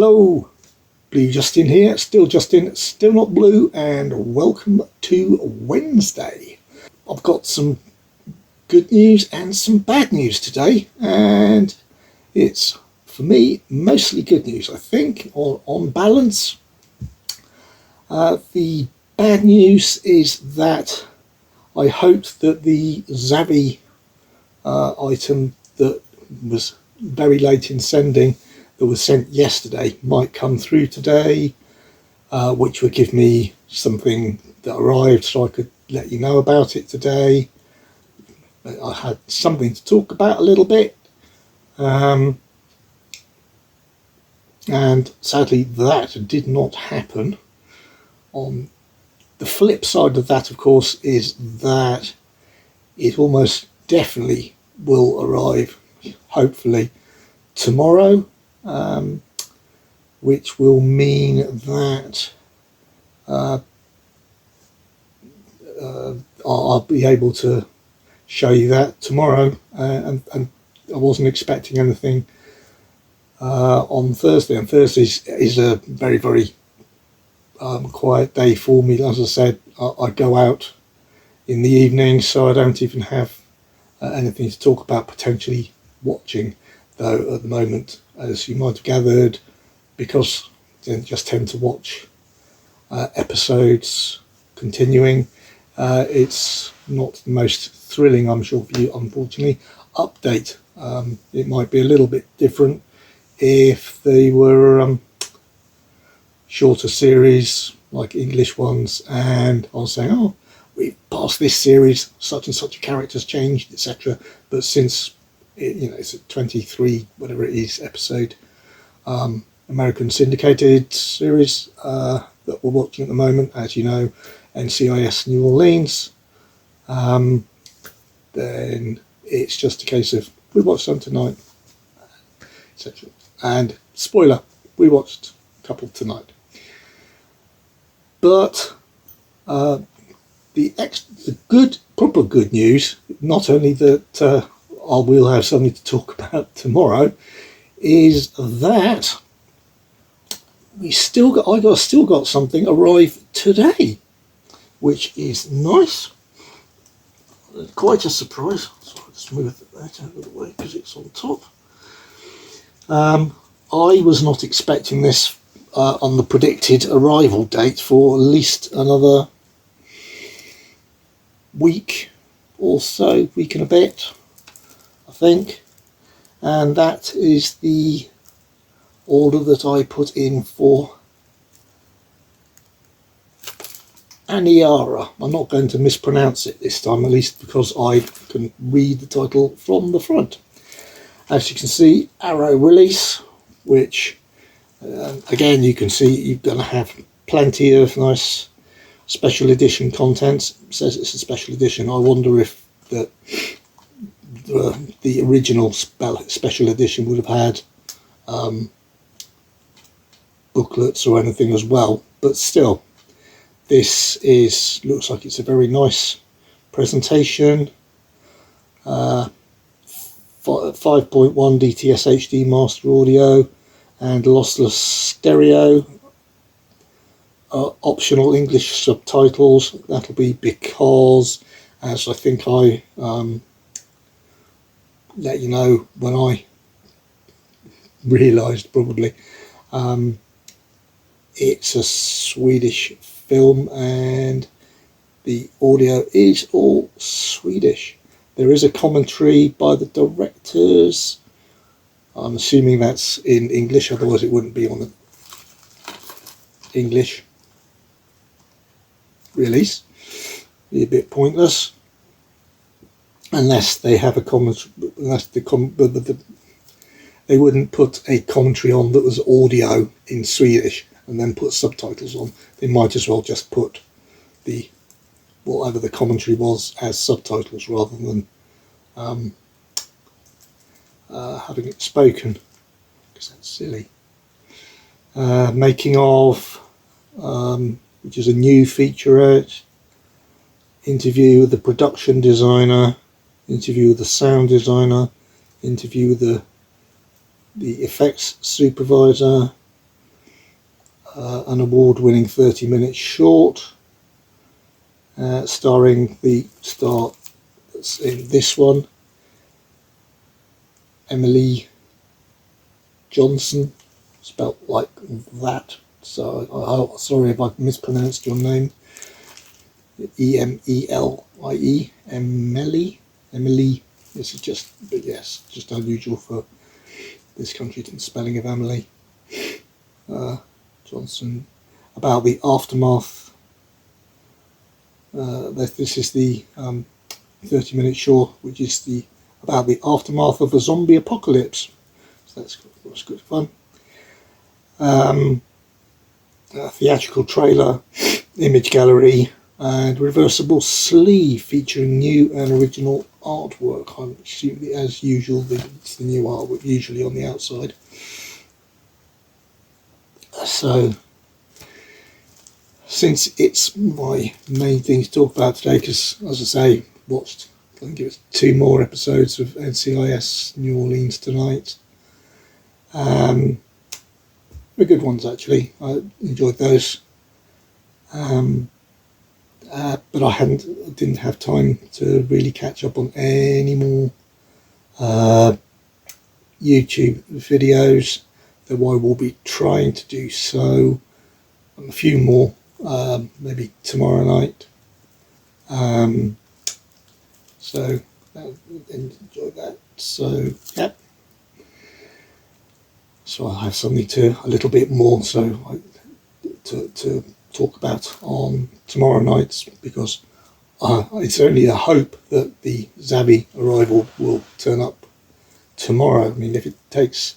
Hello, Blue Justin here, still Justin, still not blue, and welcome to Wednesday. I've got some good news and some bad news today, and it's, for me, mostly good news, I think, on balance. The bad news is that I hoped that the Zavvi item that was very late in sending, that was sent yesterday, might come through today, which would give me something that arrived so I could let you know about it today. I had something to talk about a little bit, and sadly that did not happen. On the flip side of that, of course, is that it almost definitely will arrive, hopefully, tomorrow. Which will mean that I'll be able to show you that tomorrow, and I wasn't expecting anything on Thursday. And Thursday is a very, very quiet day for me. As I said, I go out in the evening, so I don't even have anything to talk about potentially watching, though at the moment, as you might have gathered, because I just tend to watch episodes continuing, it's not the most thrilling, I'm sure, for you, unfortunately, update. It might be a little bit different if they were shorter series, like English ones, and I was saying, oh, we've passed this series, such and such a character's changed, etc. But since it's a 23, whatever it is, episode American syndicated series that we're watching at the moment, as you know, NCIS New Orleans, then it's just a case of, we watched some tonight, etc. And spoiler, we watched a couple tonight. But the proper good news, not only that I will have something to talk about tomorrow, is that I still got something arrive today, which is nice. Quite a surprise. So I'll just move that out of the way because it's on top. I was not expecting this on the predicted arrival date for at least another week or so, week and a bit, I think. And that is the order that I put in for Aniara. I'm not going to mispronounce it this time, at least because I can read the title from the front. As you can see, Arrow release, which again, you can see you're going to have plenty of nice special edition content. It says it's a special edition. I wonder if the original special edition would have had booklets or anything as well. But still, this looks like it's a very nice presentation. 5.1 DTS HD master audio and lossless stereo, optional English subtitles. That'll be because, as I think I let you know when I realised, probably, it's a Swedish film and the audio is all Swedish. There is a commentary by the directors. I'm assuming that's in English, otherwise it wouldn't be on the English release. Be a bit pointless unless they have a commentary. Unless they wouldn't put a commentary on that was audio in Swedish and then put subtitles on. They might as well just put whatever the commentary was as subtitles rather than having it spoken, because that's silly. Making of, which is a new featurette, interview with the production designer, interview with the sound designer, interview with the effects supervisor, an award-winning 30-minute short, starring the star that's in this one, Emily Johnson, spelt like that. So sorry if I've mispronounced your name. Emelie, Emily. This is just, but yes, just unusual for this country, the spelling of Emily Johnson. About the aftermath. This is the 30-minute short, which is about the aftermath of a zombie apocalypse. So that's good fun. Theatrical trailer, image gallery, and reversible sleeve featuring new and original artwork. I'm assuming, as usual, it's the new artwork usually on the outside. So, since it's my main thing to talk about today, because as I say, watched, I think it was 2 more episodes of NCIS New Orleans tonight. They're good ones actually. I enjoyed those. But I didn't have time to really catch up on any more YouTube videos, though I will be trying to do so. A few more, maybe tomorrow night. So enjoy that. So yeah. So I'll have something a little bit more to talk about on tomorrow nights, because it's only a hope that the Zavvi arrival will turn up tomorrow. I mean, if it's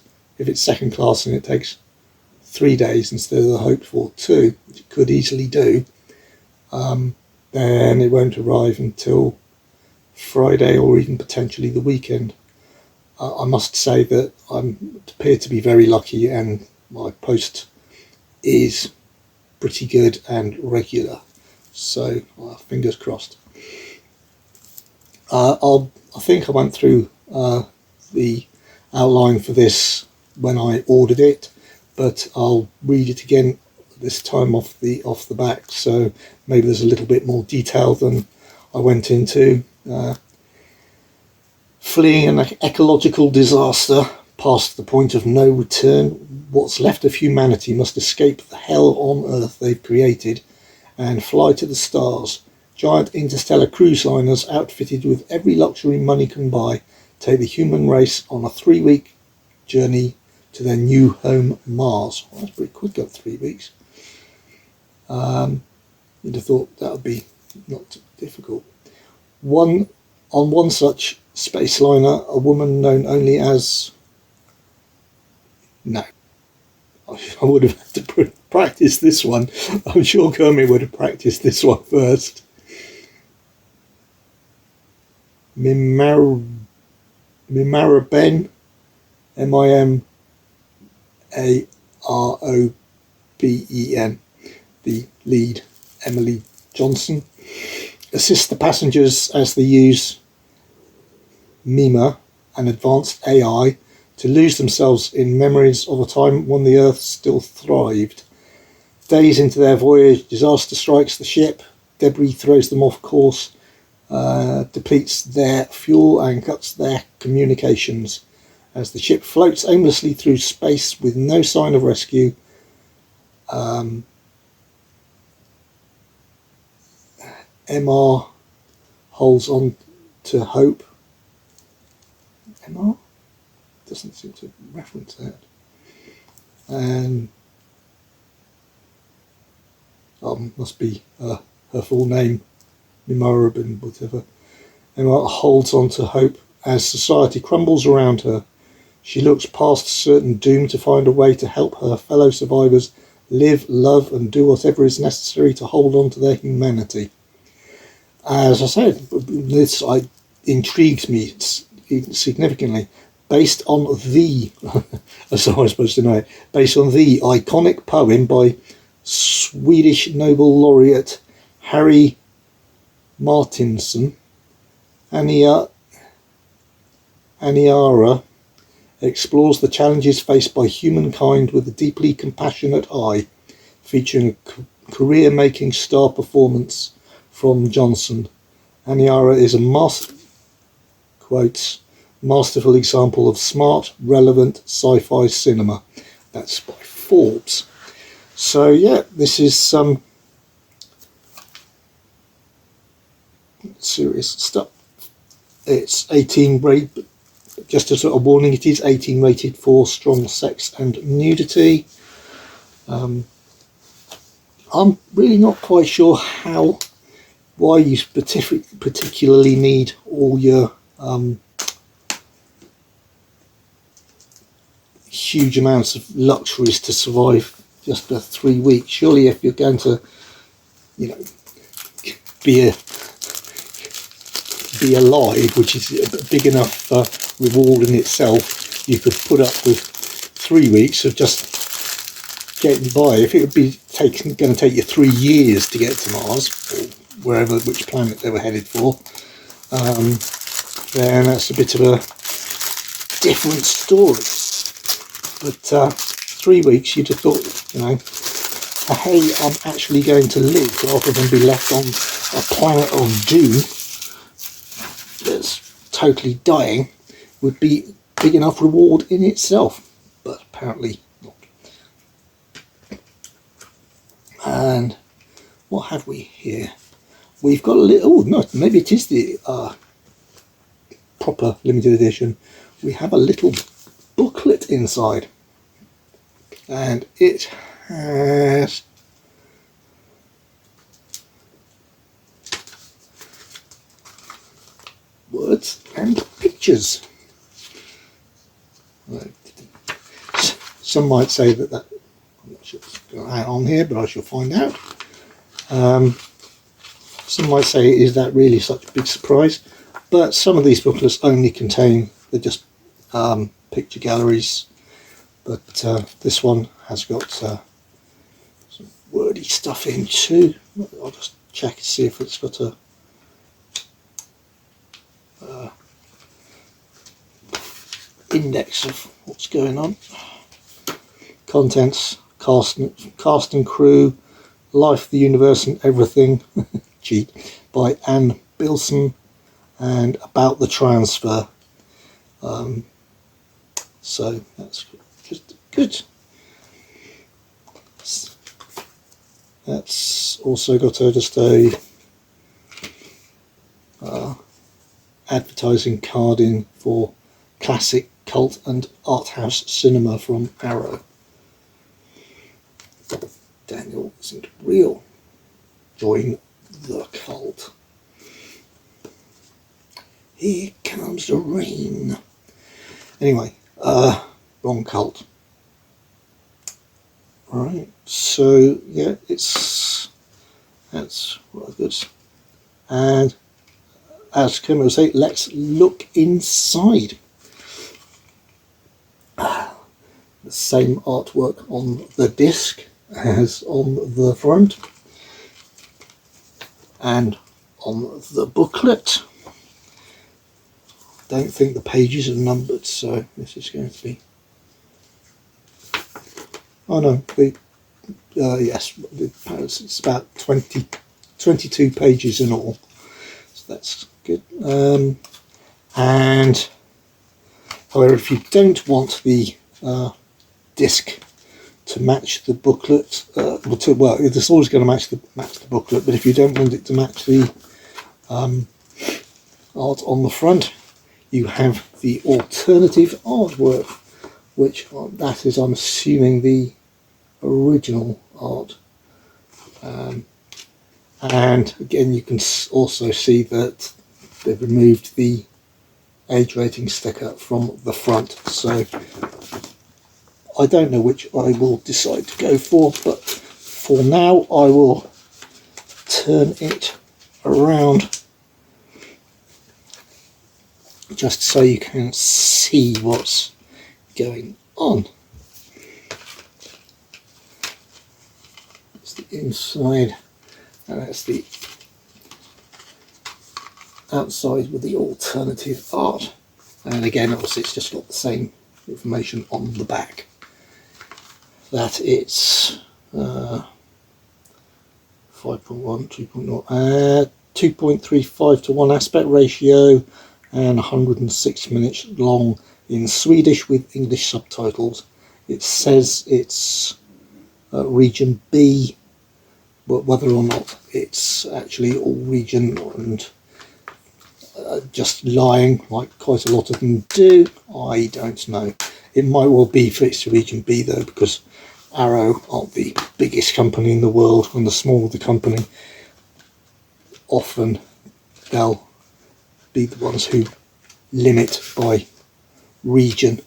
second class and it takes 3 days instead of the hoped for 2, which it could easily do, then it won't arrive until Friday or even potentially the weekend. I must say that I appear to be very lucky, and my post is pretty good and regular. So fingers crossed. I think I went through the outline for this when I ordered it, but I'll read it again this time off the back. So maybe there's a little bit more detail than I went into. Fleeing an ecological disaster past the point of no return, what's left of humanity must escape the hell on Earth they've created and fly to the stars. Giant interstellar cruise liners outfitted with every luxury money can buy take the human race on a 3-week journey to their new home, Mars. Well, that's pretty quick, up 3 weeks. You'd have thought that would be not difficult. On one such space liner, a woman known only as... No. I would have had to practice this one. I'm sure Kermit would have practiced this one first. Mimaraben, Mimaroben, the lead, Emily Johnson, assists the passengers as they use Mima, an advanced AI, to lose themselves in memories of a time when the Earth still thrived. Days into their voyage, disaster strikes the ship. Debris throws them off course, depletes their fuel and cuts their communications. As the ship floats aimlessly through space with no sign of rescue, MR holds on to hope. MR? Doesn't seem to reference that. And must be her full name, Mimaroben, whatever. Emma holds on to hope as society crumbles around her. She looks past certain doom to find a way to help her fellow survivors live, love, and do whatever is necessary to hold on to their humanity. As I said, this intrigues me significantly. Based on the, as I was supposed to know it, based on the iconic poem by Swedish Nobel laureate Harry Martinson, Aniara explores the challenges faced by humankind with a deeply compassionate eye. featuring a career-making star performance from Johnson. Aniara is a masterful example of smart, relevant sci-fi cinema. That's by Forbes. So yeah, this is some serious stuff. It's 18 rated, just a sort of warning, it is 18 rated for strong sex and nudity. I'm really not quite sure why you particularly need all your huge amounts of luxuries to survive just for 3 weeks. Surely if you're going to, you know, be alive, which is a big enough reward in itself, you could put up with 3 weeks of just getting by. If it would be going to take you 3 years to get to Mars, or which planet they were headed for, then that's a bit of a different story. But 3 weeks, you'd have thought, you know, hey, I'm actually going to live rather than be left on a planet of doom that's totally dying, would be big enough reward in itself. But apparently not. And what have we here? We've got a little, oh no, maybe it is the proper limited edition. We have a little booklet inside, and it has words and pictures. Some might say that I'm not sure it's going to add on here, but I shall find out. Some might say, is that really such a big surprise? But some of these booklets only contain just picture galleries, but this one has got some wordy stuff in too. I'll just check and see if it's got a index of what's going on. Contents, cast and crew, Life, the Universe and Everything, cheat, by Anne Bilson, and About the Transfer. So that's just good. That's also got just a advertising card in for classic, cult and art house cinema from Arrow. Daniel isn't real. Join the cult. Here comes the rain. Anyway, wrong cult. Right, so yeah, that's rather good. And as Kim will say, let's look inside. The same artwork on the disc as on the front and on the booklet. Don't think the pages are numbered, so this is going to be, oh no, yes, it's about 22 pages in all, so that's good. And however, if you don't want the disc to match the booklet, well, it's always going to match the booklet, but if you don't want it to match the art on the front, you have the alternative artwork, which that is, I'm assuming, the original art. And again, you can also see that they've removed the age rating sticker from the front. So I don't know which I will decide to go for, but for now I will turn it around just so you can see what's going on. It's the inside, and that's the outside with the alternative art. And again, obviously it's just got the same information on the back, that it's 5.1, 2.0, 2.35 to 1 aspect ratio, and 106 minutes long in Swedish with English subtitles. It says it's region B, but whether or not it's actually all region and just lying like quite a lot of them do, I don't know. It might well be fixed to region B though, because Arrow aren't the biggest company in the world, and the smaller the company, often they'll be the ones who limit by region,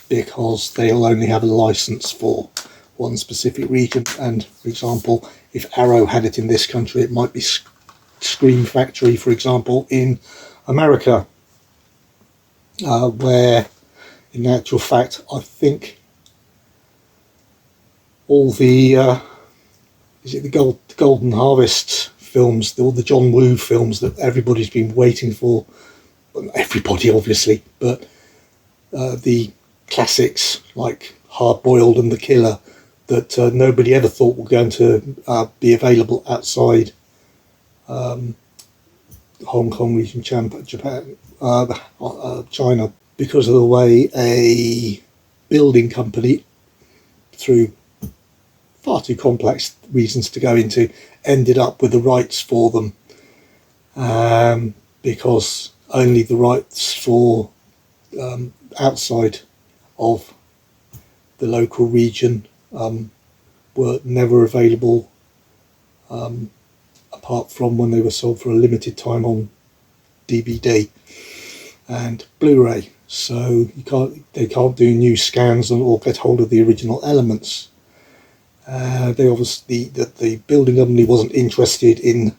because they'll only have a license for one specific region. And for example, if Arrow had it in this country, it might be Scream Factory, for example, in America, where in actual fact I think all the is it the Golden Harvest films, all the John Woo films that everybody's been waiting for, well, not everybody obviously, but the classics like Hard Boiled and The Killer, that nobody ever thought were going to be available outside Hong Kong region, Japan, China, because of the way a building company, through far too complex reasons to go into, ended up with the rights for them, because only the rights for outside of the local region were never available, apart from when they were sold for a limited time on DVD and Blu-ray. So they can't do new scans or get hold of the original elements. The building company wasn't interested in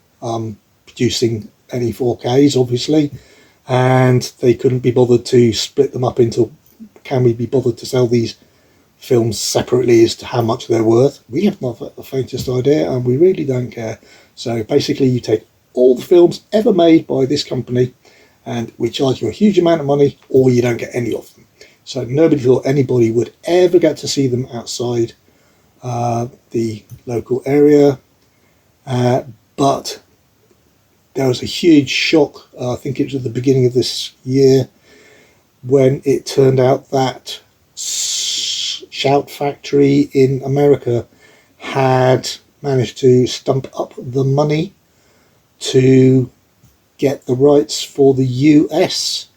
producing any 4Ks, obviously, and they couldn't be bothered to split them up into, can we be bothered to sell these films separately as to how much they're worth? We have not the faintest idea, and we really don't care. So basically you take all the films ever made by this company and we charge you a huge amount of money, or you don't get any of them. So nobody thought anybody would ever get to see them outside the local area, but there was a huge shock, I think it was at the beginning of this year, when it turned out that Shout Factory in America had managed to stump up the money to get the rights for the US,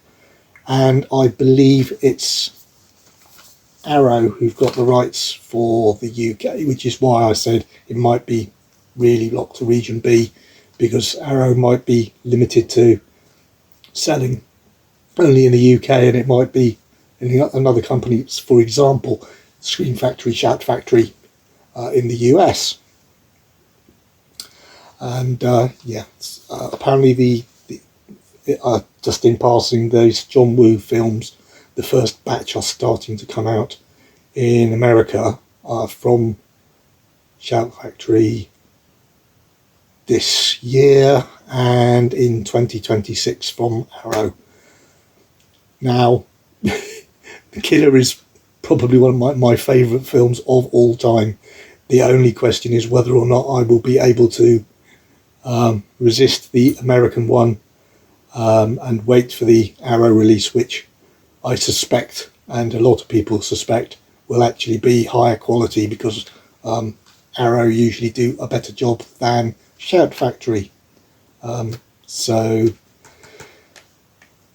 and I believe it's Arrow who've got the rights for the UK, which is why I said it might be really locked to region B, because Arrow might be limited to selling only in the UK, and it might be in another company, for example Scream Factory, Shout Factory in the US. And apparently just in passing, those John Woo films, the first batch, are starting to come out in America from Shout Factory this year, and in 2026 from Arrow. Now, The Killer is probably one of my favourite films of all time. The only question is whether or not I will be able to resist the American one and wait for the Arrow release, which I suspect, and a lot of people suspect, will actually be higher quality, because Arrow usually do a better job than Shout Factory.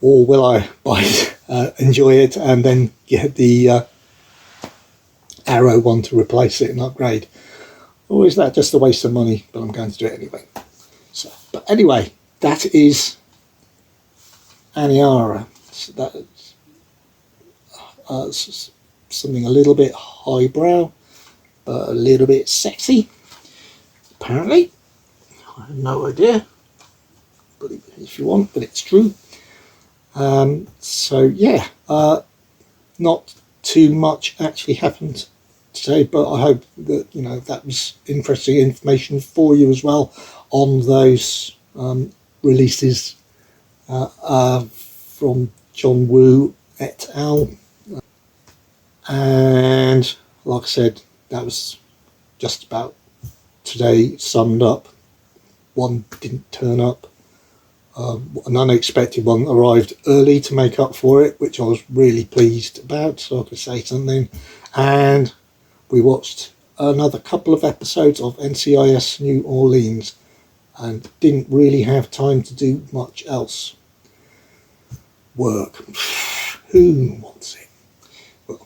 Or will I buy it, enjoy it, and then get the Arrow one to replace it and upgrade? Or is that just a waste of money? But I'm going to do it anyway. So, but anyway, that is Aniara. So that's something a little bit highbrow, but a little bit sexy, apparently. I have no idea, but if you want, but it's true. So yeah, not too much actually happened today, but I hope that that was interesting information for you as well on those releases from John Woo et al. And like I said, that was just about today summed up. One didn't turn up. An unexpected one arrived early to make up for it, which I was really pleased about, so I could say something. And we watched another couple of episodes of NCIS New Orleans and didn't really have time to do much else. Work. Who wants it? Well,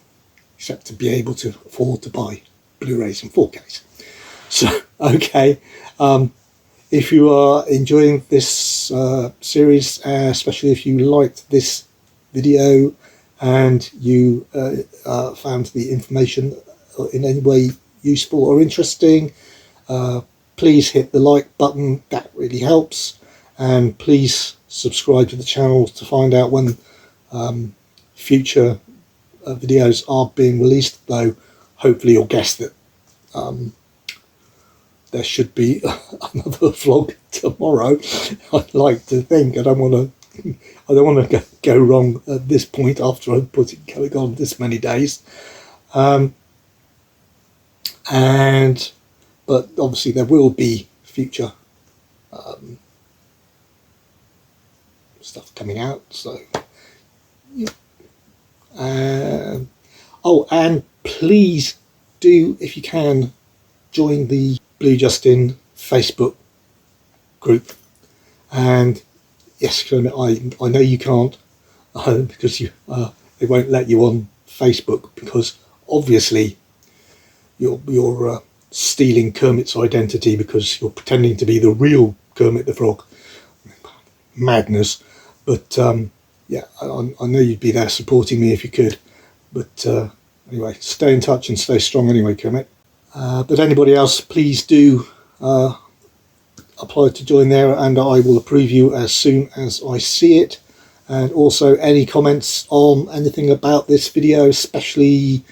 except to be able to afford to buy Blu-rays and 4Ks. So, okay. If you are enjoying this series, especially if you liked this video and you found the information in any way useful or interesting, please hit the like button. That really helps. And please subscribe to the channel to find out when future videos are being released, though hopefully you'll guess that there should be another vlog tomorrow. I'd like to think. I don't want to go wrong at this point after I've put it going on this many days. But obviously there will be future stuff coming out. So yeah. Oh, and please do, if you can, join the Blue Justin Facebook group. And yes, I know you can't because they won't let you on Facebook, because obviously you're stealing Kermit's identity because you're pretending to be the real Kermit the Frog. Madness. But yeah, I know you'd be there supporting me if you could. But anyway, stay in touch and stay strong anyway, Kermit. But anybody else, please do apply to join there, and I will approve you as soon as I see it. And also any comments on anything about this video, especially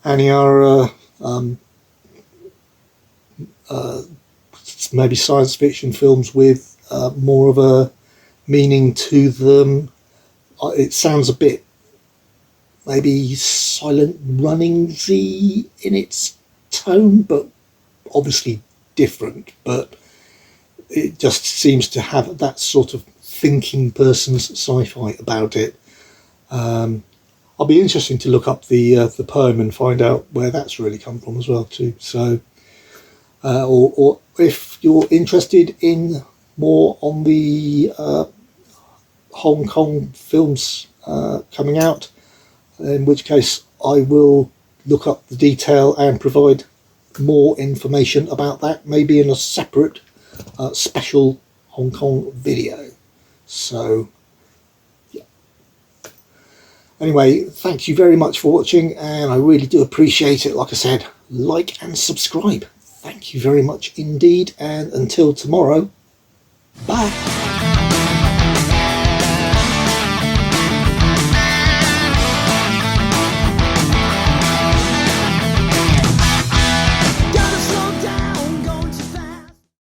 Aniara, maybe science fiction films with more of a meaning to them. It sounds a bit maybe Silent Running-y in its tone, but obviously different. But it just seems to have that sort of thinking person's sci-fi about it. I'll be interested to look up the poem and find out where that's really come from as well too. So or if you're interested in more on the Hong Kong films coming out, in which case I will look up the detail and provide more information about that, maybe in a separate special Hong Kong video. So yeah. Anyway, thank you very much for watching, and I really do appreciate it. Like I said, like and subscribe. Thank you very much indeed, and until tomorrow, bye.